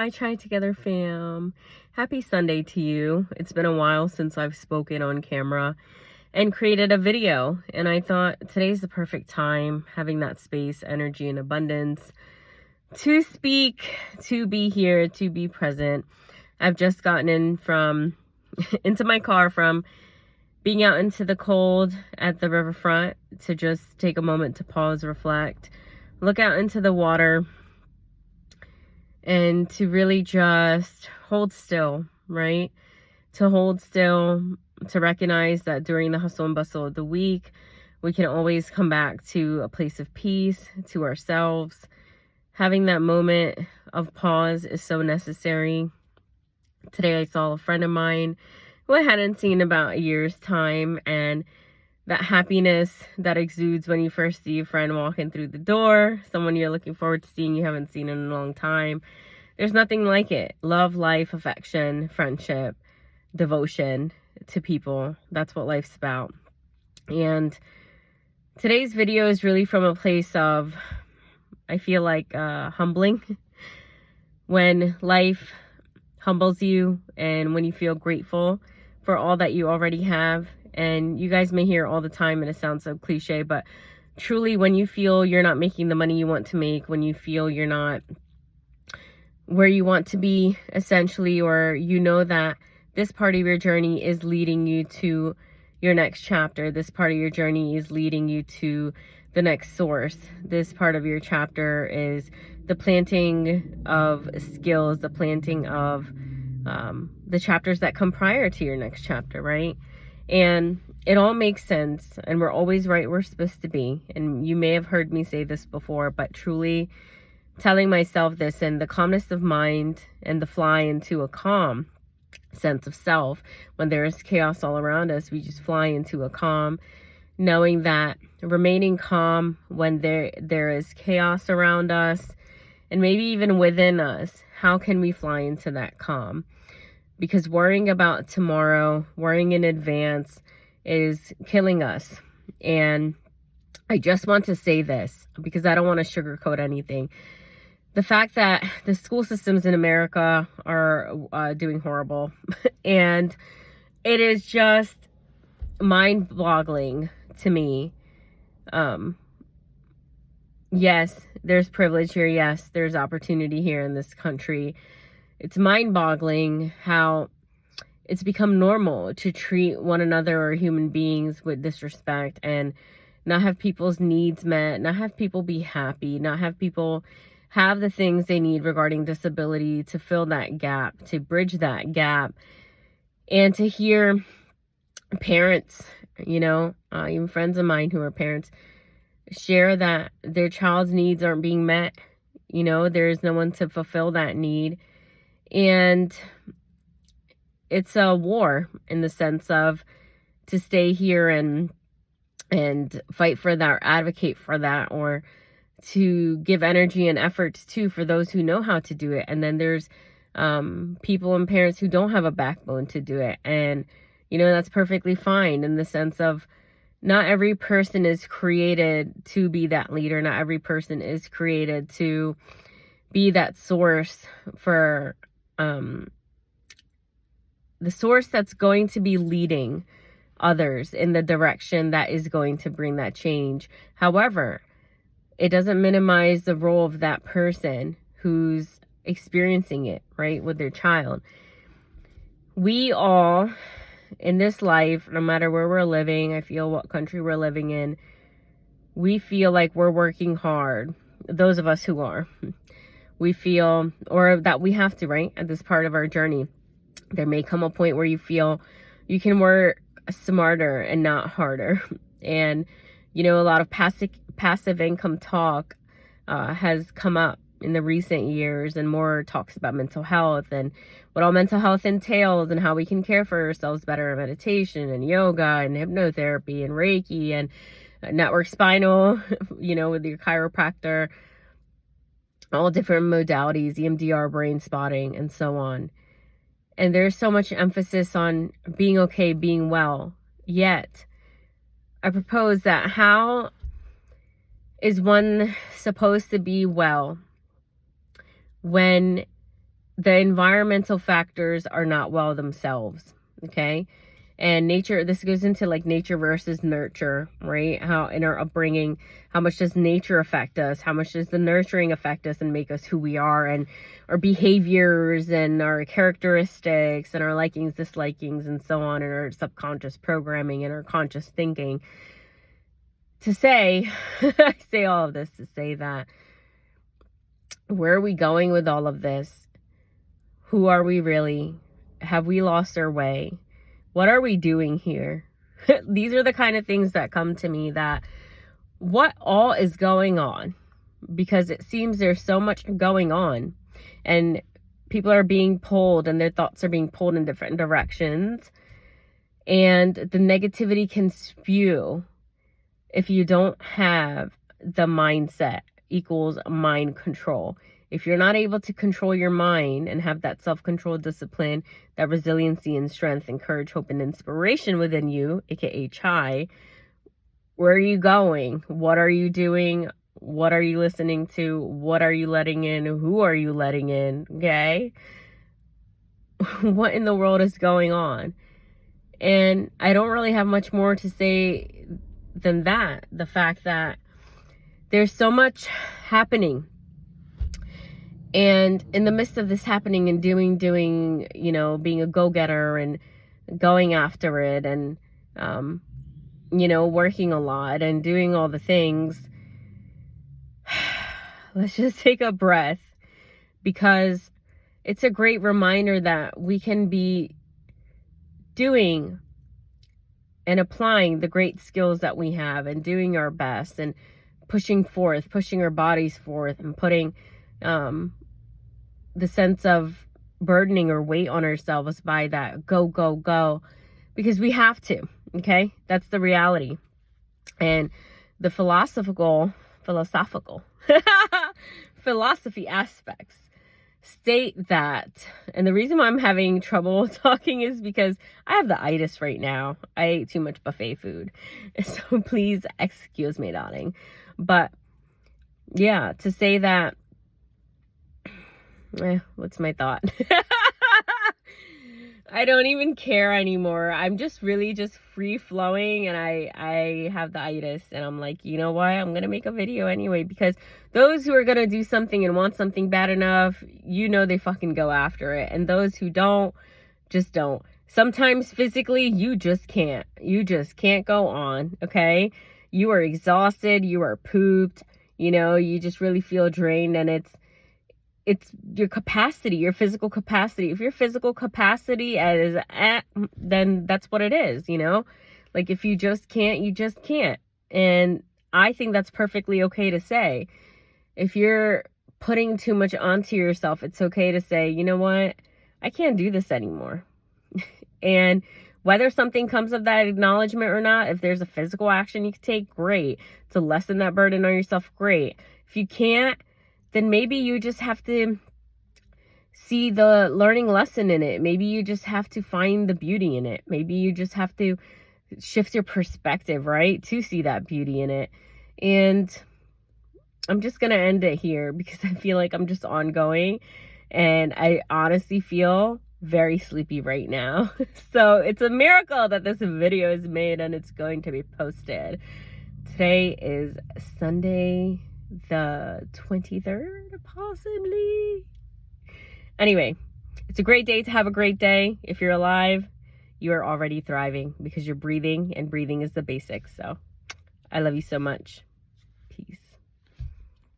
Hi, Chai Together fam. Happy Sunday to you. It's been a while since I've spoken on camera and created a video, and I thought today's the perfect time, having that space, energy, and abundance to speak, to be here, to be present. I've just gotten into my car from being out into the cold at the riverfront to just take a moment to pause, reflect, look out into the water, and to really just hold still, right? To hold still, to recognize that during the hustle and bustle of the week, we can always come back to a place of peace, to ourselves. Having that moment of pause is so necessary. Today I saw a friend of mine who I hadn't seen in about a year's time, and that happiness that exudes when you first see a friend walking through the door, someone you're looking forward to seeing you haven't seen in a long time. There's nothing like it. Love, life, affection, friendship, devotion to people. That's what life's about. And today's video is really from a place of, I feel like, humbling. When life humbles you and when you feel grateful for all that you already have. And you guys may hear all the time, and it sounds so cliche, but truly when you feel you're not making the money you want to make, when you feel you're not where you want to be, essentially, or you know that this part of your journey is leading you to your next chapter, this part of your journey is leading you to the next source, this part of your chapter is the planting of skills, the planting of the chapters that come prior to your next chapter, right? And it all makes sense, and we're always right where we're supposed to be. And you may have heard me say this before, but truly telling myself this in the calmness of mind and the fly into a calm sense of self. When there is chaos all around us, we just fly into a calm, knowing that remaining calm when there is chaos around us and maybe even within us, how can we fly into that calm? Because worrying about tomorrow, worrying in advance is killing us. And I just want to say this because I don't want to sugarcoat anything. The fact that the school systems in America are doing horrible and it is just mind-boggling to me. Yes, there's privilege here. Yes, there's opportunity here in this country. It's mind-boggling how it's become normal to treat one another or human beings with disrespect and not have people's needs met, not have people be happy, not have people have the things they need regarding disability to fill that gap, to bridge that gap. And to hear parents, even friends of mine who are parents, share that their child's needs aren't being met. There's no one to fulfill that need. And it's a war in the sense of to stay here and fight for that or advocate for that, or to give energy and efforts too for those who know how to do it. And then there's people and parents who don't have a backbone to do it. And, that's perfectly fine in the sense of not every person is created to be that leader. Not every person is created to be that source for the source that's going to be leading others in the direction that is going to bring that change. However, it doesn't minimize the role of that person who's experiencing it, right, with their child. We all, in this life, no matter where we're living, I feel what country we're living in, we feel like we're working hard. Those of us who are. We feel, or that we have to, right, at this part of our journey. There may come a point where you feel you can work smarter and not harder. And, a lot of passive income talk has come up in the recent years, and more talks about mental health and what all mental health entails and how we can care for ourselves better, meditation and yoga and hypnotherapy and Reiki and network spinal, with your chiropractor, all different modalities, EMDR, brain spotting, and so on. And there's so much emphasis on being okay, being well. Yet, I propose that how is one supposed to be well when the environmental factors are not well themselves, okay? And nature, this goes into like nature versus nurture, right? How in our upbringing, how much does nature affect us? How much does the nurturing affect us and make us who we are, and our behaviors and our characteristics and our likings, dislikings, and so on, and our subconscious programming and our conscious thinking. To say, I say all of this to say that, where are we going with all of this? Who are we really? Have we lost our way? What are we doing here? These are the kind of things that come to me, that what all is going on, because it seems there's so much going on, and people are being pulled, and their thoughts are being pulled in different directions, and the negativity can spew if you don't have the mindset equals mind control. If you're not able to control your mind and have that self-control, discipline, that resiliency and strength and courage, hope, and inspiration within you, aka chai, where are you going? What are you doing? What are you listening to? What are you letting in? Who are you letting in? Okay? What in the world is going on? And I don't really have much more to say than that. The fact that there's so much happening. And in the midst of this happening and doing, you know, being a go-getter and going after it, and, you know, working a lot and doing all the things, let's just take a breath, because it's a great reminder that we can be doing and applying the great skills that we have, and doing our best, and pushing our bodies forth, and putting, the sense of burdening or weight on ourselves by that go, because we have to, okay? That's the reality. And the philosophy aspects state that, and the reason why I'm having trouble talking is because I have the itis right now. I ate too much buffet food. So please excuse me, darling. But yeah, to say that, what's my thought? I don't even care anymore. I'm just really just free flowing, and I have the itis, and I'm like, you know what? I'm going to make a video anyway, because those who are going to do something and want something bad enough, you know, they fucking go after it. And those who don't, just don't. Sometimes physically, you just can't. You just can't go on, okay? You are exhausted. You are pooped. You know, you just really feel drained, and it's your capacity, your physical capacity. If your physical capacity is then that's what it is, you know? Like, if you just can't, you just can't. And I think that's perfectly okay to say. If you're putting too much onto yourself, it's okay to say, you know what? I can't do this anymore. And whether something comes of that acknowledgement or not, if there's a physical action you can take, great. To lessen that burden on yourself, great. If you can't, then maybe you just have to see the learning lesson in it. Maybe you just have to find the beauty in it. Maybe you just have to shift your perspective, right? To see that beauty in it. And I'm just going to end it here, because I feel like I'm just ongoing, and I honestly feel very sleepy right now. So it's a miracle that this video is made and it's going to be posted. Today is Sunday, the 23rd, possibly. Anyway, it's a great day to have a great day. If you're alive, you are already thriving, because you're breathing, and breathing is the basics. So I love you so much.